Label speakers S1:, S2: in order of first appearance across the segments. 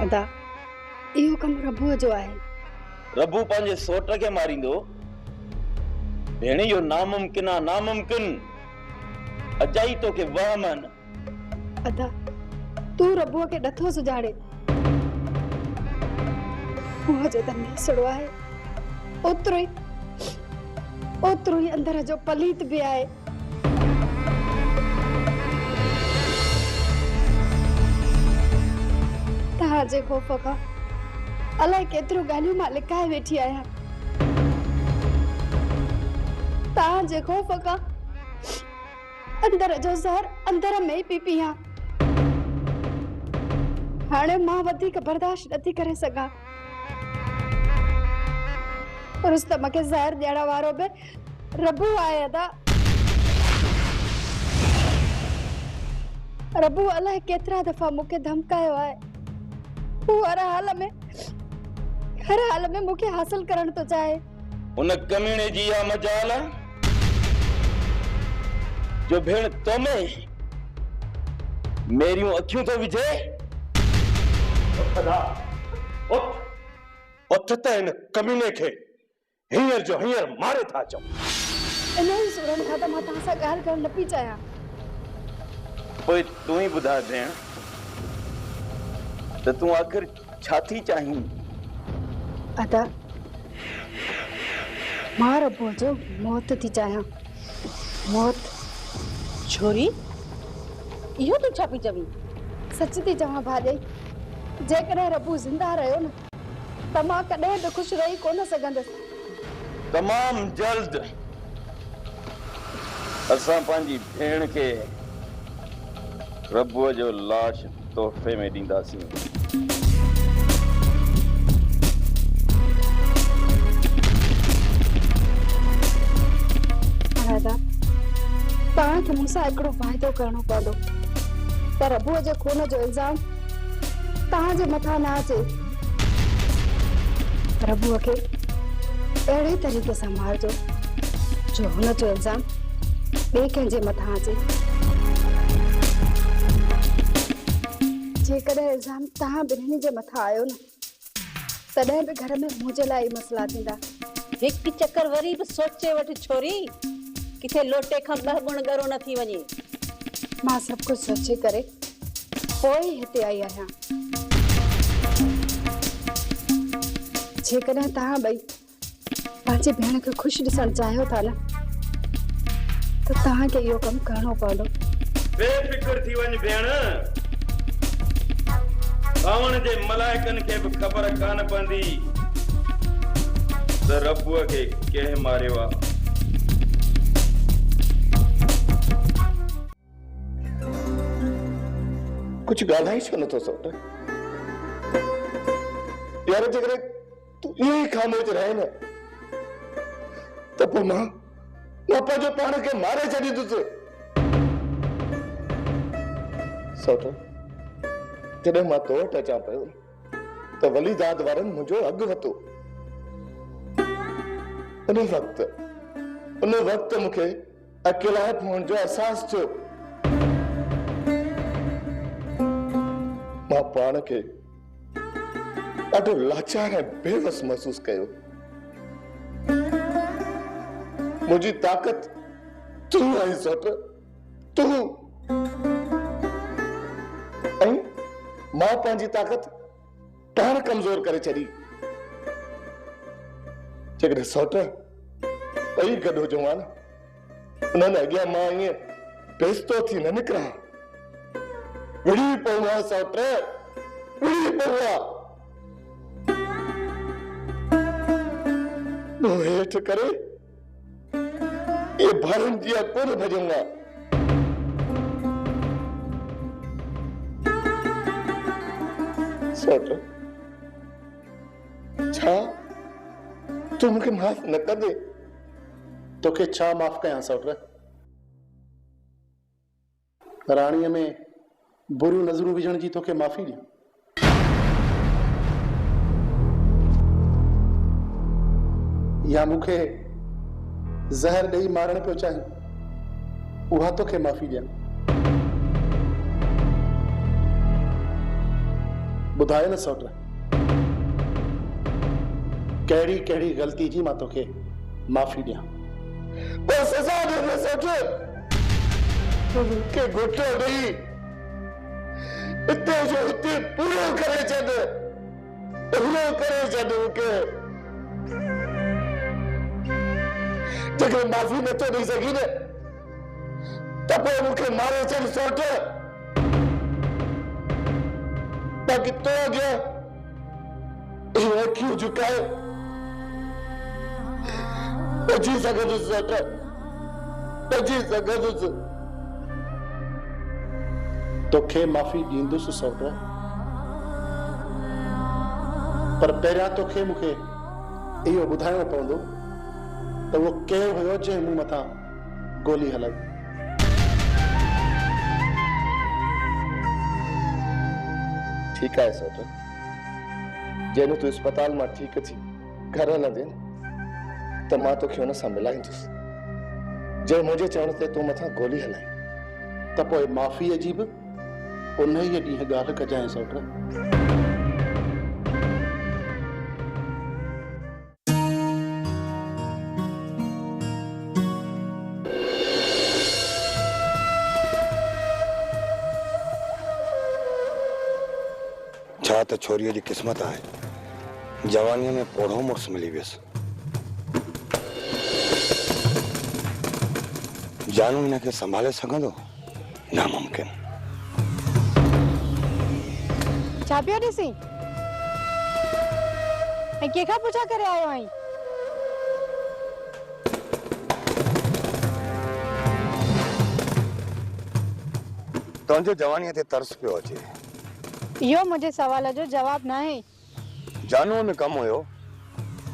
S1: अदा इहो कम रबूअ जो आहे।
S2: रबू पंहिंजे सोट खे मारींदो? भेण इहो नामुमकिन आहे, नामुमकिन। अजाई तोखे वहम आहिनि।
S1: अदा तूं रबूअ खे नथो सुञाणे। मुंहुं जो त नेसड़ो आहे, ओतिरो ई अंदर जो पलीत बि आहे। तव्हांजे ख़ौफ़ खां अलाए केतिरो ॻाल्हियूं मां लिकाए वेठी आहियां। तव्हांजे ख़ौफ़ खां अंदर जो ज़हर अंदर में ई पी पियां। हाणे मां वधीक बर्दाश्त नथी करे सघां। रुस्तम खे ज़हर ॾियण वारो बि रबू आहे। अदा रबू अलाए केतिरा दफ़ा मूंखे धमकायो आहे। हू हर हाल में मूंखे हासिल करण थो चाहे।
S2: उन कमीने जी इहा मजाल आहे जो भेण तो में मेरियूं अखियूं तो विझे।
S3: उथ त हिन कमीने खे हींअर जो हींअर मारे था अचूं।
S1: इन ई सूरनि खां त मां तव्हां सां ॻाल्हि करणु न पई चाहियां।
S2: पोइ तूं ई ॿुधाए भेण त तूं आख़िर छा थी चाहीं?
S1: अदा मां रबूअ जो मौत थी चाहियां। मौत।
S4: छोरी इहो तूं छा पई चवीं?
S1: सच थी चवां भाॼई, जेकॾहिं रबू ज़िंदा रहियो न त मां कॾहिं बि ख़ुशि रही कोन सघंदसि।
S2: तमाम जल्द असां पंहिंजी भेण खे रबूअ जो लाश तोहफ़े में ॾींदासीं।
S1: तव्हांखे मूंसां हिकिड़ो वाइदो करणो पवंदो त रबूअ जे खून जो इल्ज़ाम तव्हांजे मथां न अचे। रबूअ खे अहिड़े तरीक़े सां मारजो जो हुन जो इल्ज़ाम ॿिए कंहिंजे मथां अचे। जेकॾहिं इल्ज़ाम तव्हां ॿिन्हिनि जे मथां आयो न तॾहिं बि घर में मुंहिंजे लाइ ई मसला थींदा।
S4: हिकु चक्कर वरी बि सोचे वठ छोरी, किथे लोटे खां ॿ गुण ॻरो न थी वञे।
S1: मां सभु कुझु सोचे करे पोइ ई हिते आई आहियां। जेकॾहिं तव्हां ॿई पंहिंजी भेण खे ख़ुशि ॾिसणु चाहियो था न त तव्हांखे इहो कमु करणो पवंदो।
S2: बेफ़िक्र थी वञ भेण। सावण जे मलाइकनि खे बि ख़बर कान पवंदी त रबूअ खे कंहिं मारियो आहे।
S3: कुछ ॻाल्हाई छो नथो सोट? यार जेकॾहिं तूं ईअं ई ख़ामोश रहे न त पोइ मां पंहिंजो पाण खे मारे छॾींदुसि। सोट जॾहिं मां तो वटि अचां पियो त वली दाद वारनि मुंहिंजो अघु वरितो। उन वक़्तु मूंखे अकेलाइप हुअण जो एहसासु थियो। मां पाण खे ॾाढो लाचार ऐं बेवस महसूस कयो। मुंहिंजी ताक़त तूं आई सोट, तूं। ऐं मां पंहिंजी ताक़त पाण कमज़ोर करे छॾी। जेकॾहिं सोट ॿई गॾु हुजूं हा न उन्हनि अॻियां मां ईअं बेस्तो थी न निकिरां। विड़ी पऊं हा सोट, विड़ी पऊं हा। मुंहुं हेठि करे ये भारन जी कोन भजूंगा। सोट छा तू मूंखे माफ़ न कर दे?
S5: तोखे छा माफ़ कयां सोट? राणीअ में बुरियूं नज़रूं विझण जी तोखे माफ़ी ॾियूं? या मूंखे ज़हर ॾेई मारण पियो चाहीं, उहा तोखे माफ़ी ॾियां? ॿुधाए न सौट कहिड़ी कहिड़ी ग़लती जी मां तोखे माफ़ी ॾियां।
S3: बस सजा दे न सौट के घुटो ॾेई इते जो इते पूरो करे छॾ, पूरो करे छॾ मूंखे। जेकर माफ़ी नथो ॾेई सघी न त पोइ मूंखे मारे छॾ सौट। बाक़ी तो अॻियां इहे अखियूं झुकाए बची सघंदुसि सौट, बची सघंदुसि।
S5: तोखे माफ़ी ॾींदुसि सौट, पर पहिरियां तोखे मूंखे इहो ॿुधाइणो पवंदो त उहो केरु हुयो जंहिं मूं मथां गोली हलाई।
S3: ठीक है सौट, जेनु तू अस्पताल मां ठीक थी घर न दे त मां तोखे हुन सां मिलाईंदुसि जे मुंहिंजे चवण ते तूं मथां गोली हलाई।
S5: त पोइ माफ़ीअ जी बि उन ई ॾींहुं ॻाल्हि कजांइ सौट।
S6: छा त छोरीअ जी क़िस्मत आहे, जवानीअ में पोढ़ो मुड़ुसु मिली वियसि। जानू हिनखे संभाले सघंदो? नामुमकिन।
S1: छा पियो ॾिसी? ऐं कंहिंखां पुछा करे आयो आहीं?
S6: तुंहिंजे जवानीअ ते तरस पियो अचे।
S1: इहो मुंहिंजे सवाल जो जवाब न आहे।
S6: जानूअ में कमु हुयो,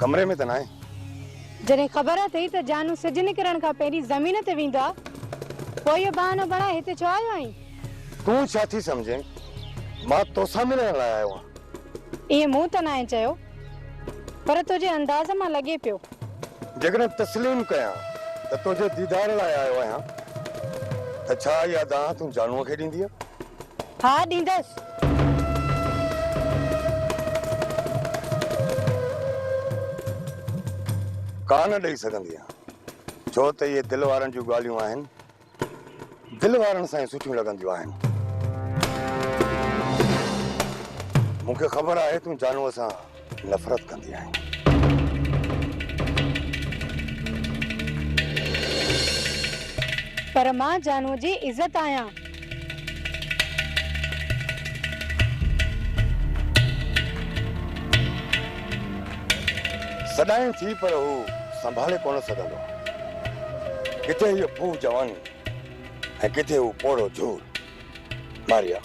S6: कमरे में त न आहे।
S1: जॾहिं ख़बर अथई त जानू सिज निकिरण खां पहिरीं ज़मीन ते वेंदो आहे, पोइ इहो बहानो बणाए हिते छो आयो आहीं?
S6: तूं छा थी सम्झे? मां तोसां मिलण लाइ आयो आहियां।
S1: इहे मूं त न आहे चयो, पर तुंहिंजे अंदाज़ मां लॻे पियो।
S6: जेकॾहिं तस्लीम कयां त तुंहिंजे दीदार लाइ आयो आहियां त छा इहा दांह तूं जानूअ खे ॾींदीअ?
S1: हा ॾींदसि।
S6: कान ॾेई सघंदी आहे, छो त इहे दिलि वारनि जूं ॻाल्हियूं आहिनि, दिलि वारनि सां ई सुठियूं लॻंदियूं आहिनि। मूंखे ख़बर आहे तूं जानूअ सां नफ़रत कंदी आहीं।
S1: पर मां जानूअ जी इज़त आहियां।
S6: सदाईं थी पर हू संभाले कोन सघंदो। किथे हीअ फूह जवानी ऐं किथे हू पोड़ो झूर। मारिया,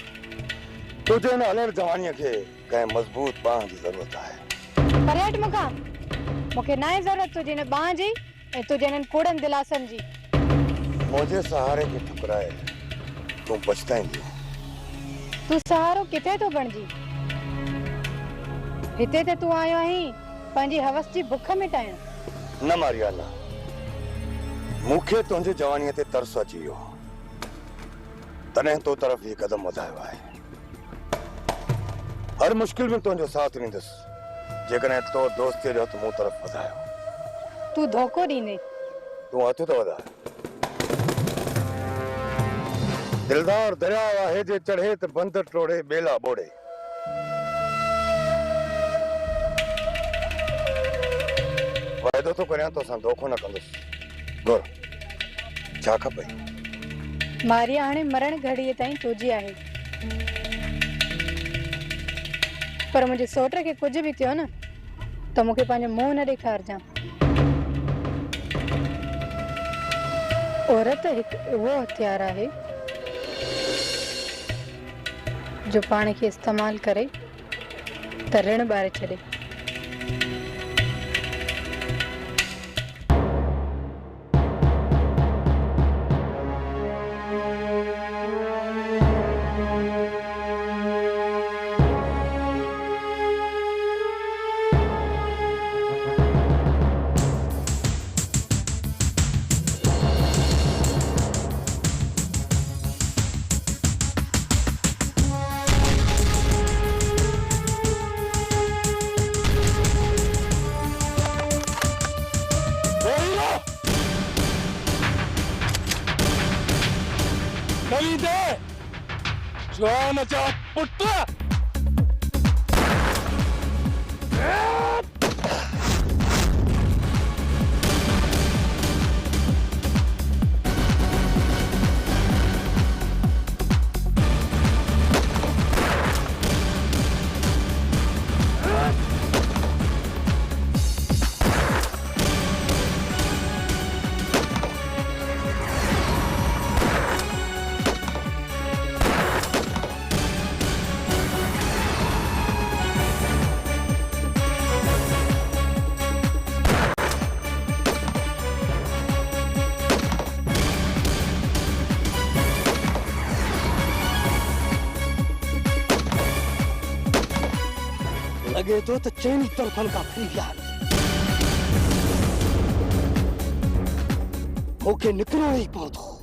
S6: तुंहिंजे हिन हलण जवानीअ खे कंहिं मज़बूत बांह जी ज़रूरत आहे।
S1: पर हट मूंखां, मूंखे न आहे ज़रूरत तुंहिंजे हिन बांह जी ऐं तुंहिंजे हिननि कूड़नि दिलासनि जी।
S6: मुंहिंजे सहारे खे ठुकराए तूं पछताईंदी।
S1: तूं सहारो किथे थो बणिजी? हिते त तूं आयो आहीं पंहिंजी हवस जी बुख मिटाइण।
S6: न मारिया न, मूंखे तुंहिंजे जवानीअ ते तरस अची वियो, तॾहिं तो तरफ़ हीउ कदम वधायो आहे। हर मुश्किल में तुंहिंजो साथ ॾींदुसि जेकॾहिं तो दोस्तीअ जो हथ मूं तरफ़ वधायो।
S1: तूं धोखो ॾींदे।
S6: तूं हथ त वधाए। दिलदार दरिया आहे जे चढ़े त बंद टोड़े बेला ॿोड़े। वाइदो तो करियां तोसां धोखो न कंदुसि। घुर छा खपई?
S1: मारिया हाणे मरण घड़ीअ ताईं तुंहिंजी आहे, पर मुंहिंजे सोट खे कुझु बि थियो न त मूंखे पंहिंजो मुंहुं न ॾेखारजांइ। औरत हिकु उहो हथियार आहे जो पाण खे इस्तेमालु करे त ऋण ॿारे छॾे।
S6: जान जा पुट लगे तो चैन तरफन का फरियाद होके निकलो ही पौधो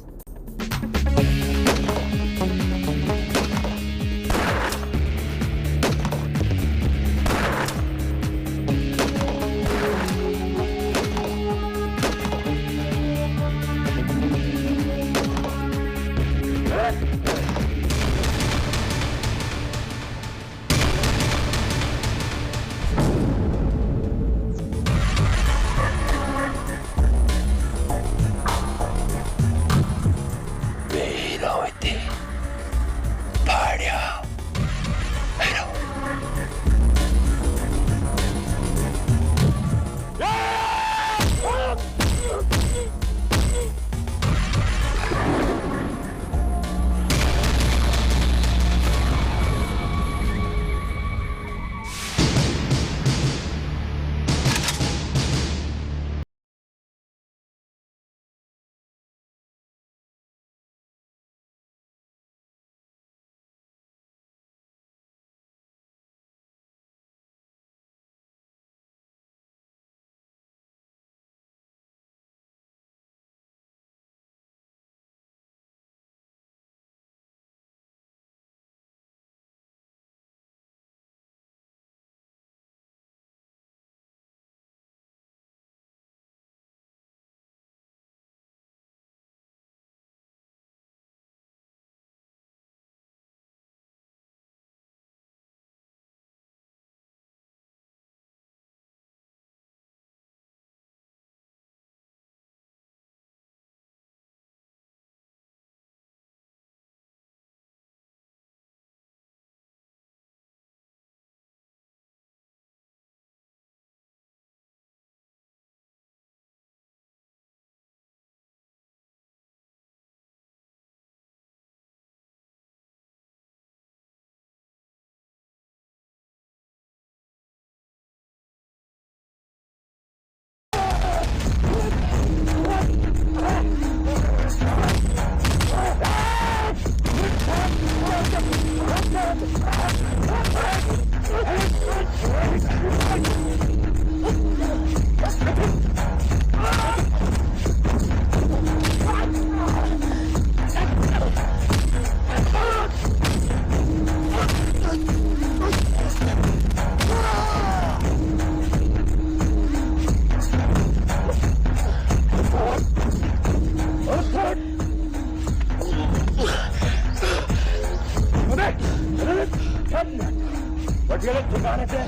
S6: ठिकाने से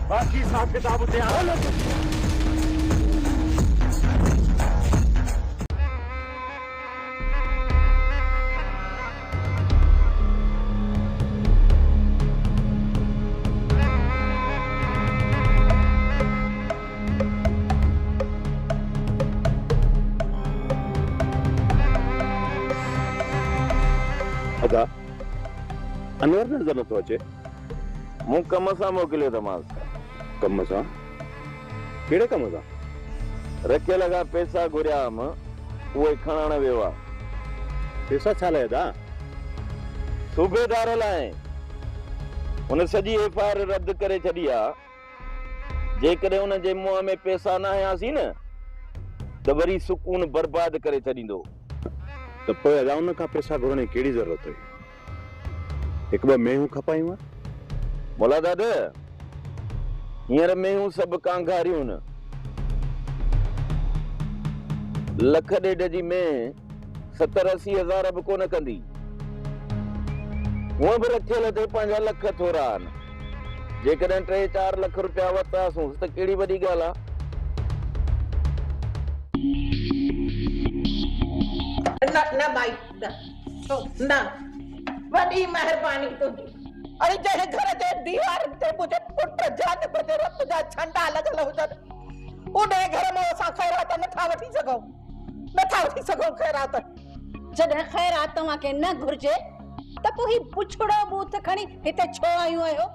S6: बाकी हिसाब किताब उठे
S2: अनवर नजर नथो अचे मूं कम सां मोकिलियो तमास कम सां कहिड़े कम सां रखियल खां पैसा घुरिया हुअमि उहे खणण वियो आहे पैसा छा लाइ दा सूबेदार लाइ हुन सॼी एफआईआर रद्द करे छॾी आहे जेकॾहिं हुन जे मुंहं में पैसा न आयासीं न त वरी सुकून बर्बाद करे छॾींदो त पोइ अदा हुन खां पैसा घुरण जी कहिड़ी ज़रूरत हुई हिकु ॿ मेहूं खपायूं मोला दादा हींअर मेहूं सभु कांगारियूं न लख ॾेढ जी में 70-80 हज़ार बि कोन कंदी हूअं बि रखियल ते 5 लख थोरा आहिनि। जेकॾहिं 3-4 लख रुपया वरितासूं त कहिड़ी वॾी ॻाल्हि आहे।
S7: न न भाई न वॾी महिरबानी तुंहिंजी। अरे जंहिं घर जे दीवार ते मुंहिंजे पुट जान बजे रत जा झंडा लॻल हुजनि उन घर में असां ख़ैरात नथा वठी सघूं ख़ैरात।
S4: जॾहिं ख़ैरात तव्हांखे न घुर्जे त पोइ ही पुछड़ो बूथ खणी हिते छो आयूं आहियो?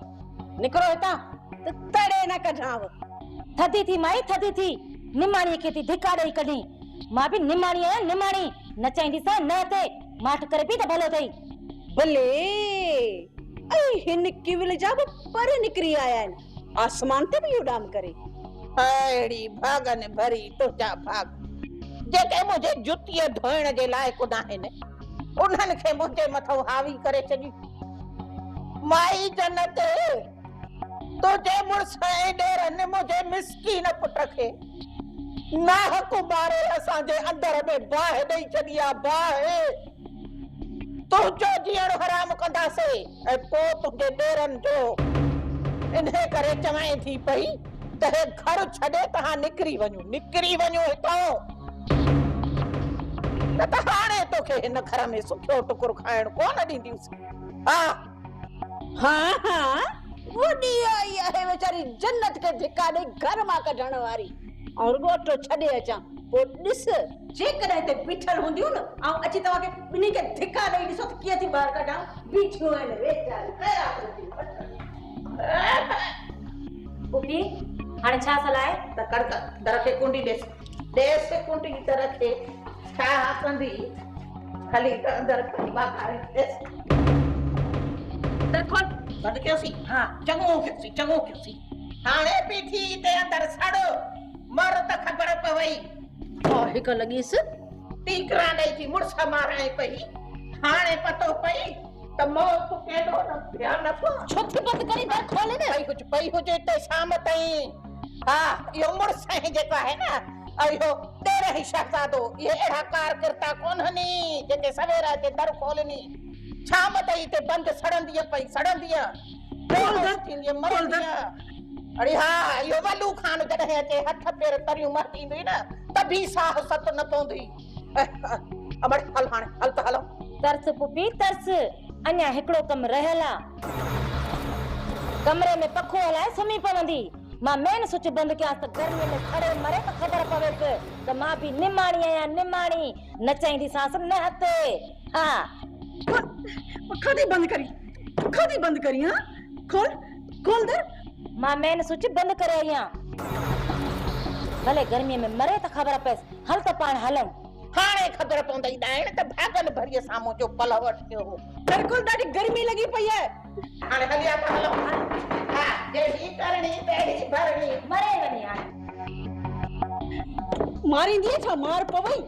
S4: निकिरो हितां त तड़े न कढाव।
S8: थदी थी माई थदी थी निमाणी खे थी धिका ॾेई कढी। मां बि निमाणी आहियां निमाणी न चाहींदीसां न ते माठ करे पई त भलो अथई।
S4: भले ऐं हिन किविल जा बि पर निकिरी आया आहिनि आसमान ते बि उॾाम करे।
S7: अहिड़ी भागन भरी तुंहिंजा भाग जेके मुंहिंजे जुतीअ धोइण जे लाइक़ु न आहिनि उन्हनि खे मुंहिंजे मथां हावी करे छॾी। माई जन्नत तुंहिंजे मुड़ुस ऐं ॾेरनि मुंहिंजे मिसकीन पुट खे नाहक मारे असांजे अंदर में बाहि ॾेई छॾी आहे बाहि। तुंहिंजो जीअण हराम कंदासीं ऐं पोइ तुंहिंजे ॾेरनि जो। इन करे चवां थी पई त हे घर छॾे तव्हां निकिरी वञो हितां न त हाणे तोखे हिन घर में सुठो टुकुर खाइण कोन ॾींदीसि।
S4: हाँ वॾी आई आहे वेचारी जन्नत खे धिका ॾेई घर मां कढण वारी और ॻोठो छॾे अचां पोइ ॾिस जेकॾहिं हिते बीठल हूंदियूं न ऐं अची तव्हांखे ॿिन्ही खे धिका ॾेई ॾिसो त कीअं थी ॿाहिरि कढां। बीठियूं आहिनि वेचारी
S8: पुपी हाणे छा सलाह आहे?
S7: त कड़क दर खे कुंडी ॾेसि कुंडी दर खे छा कंदी खाली त अंदर कढवा करे दर खोल बंद कयोसी। हाँ चङो कयोसी हाणे पीठी ते अंदर सड़ मर त ख़बर पवई।
S4: हिक लॻीस
S7: टीकरा ॾेई जी मुड़स माराए पई हाणे पतो पई त मौत केॾो न भयानक
S4: छो थी बंद करी दर खोले न
S7: पई हुजे त शाम ताईं। हा इहो मुड़स जेको आहे न इहो ॾेर ई शहज़ादो इहे अहिड़ा कारकिर्ता कोन्हनि जेके सवेरा ते दर खोलनी शाम ताईं ते बंद सड़ंदी अरे हाँ इहो वलू खान जॾहिं अचे हथ पेर तरियूं मटींदी न त बि साह सत न पवंदी। अमड़ हल हाणे हल त हलो।
S8: तरस पुपी तरस अञा हिकिड़ो कम रहियल आहे। कमरे में पखो हलाए सुम्ही पवंदी। मां मेन स्विच बंद कयां त गर्मी में खड़े मरे त ख़बर पवेसि त मां बि निमाणी आहियां निमाणी न चाहींदीसांसि न हते। हा
S4: खादी बंद करी हां खोल दर।
S8: मां मेन स्विच बंद करे आई आहियां। भले गर्मीअ में मरे त ख़बर पएसि। हल त पाण हलूं।
S7: हाणे ख़बर पवंदई ॾाइण त भागल भरीअ साम्हूं जो पलवट थियो हो।
S4: बिल्कुल ॾाढी गर्मी लगी पई है।
S7: हाणे हलिया त हलो। हा जेही करणी तेही भरणी
S8: मरे वञी हाणे
S4: मारींदी छा मार पवई।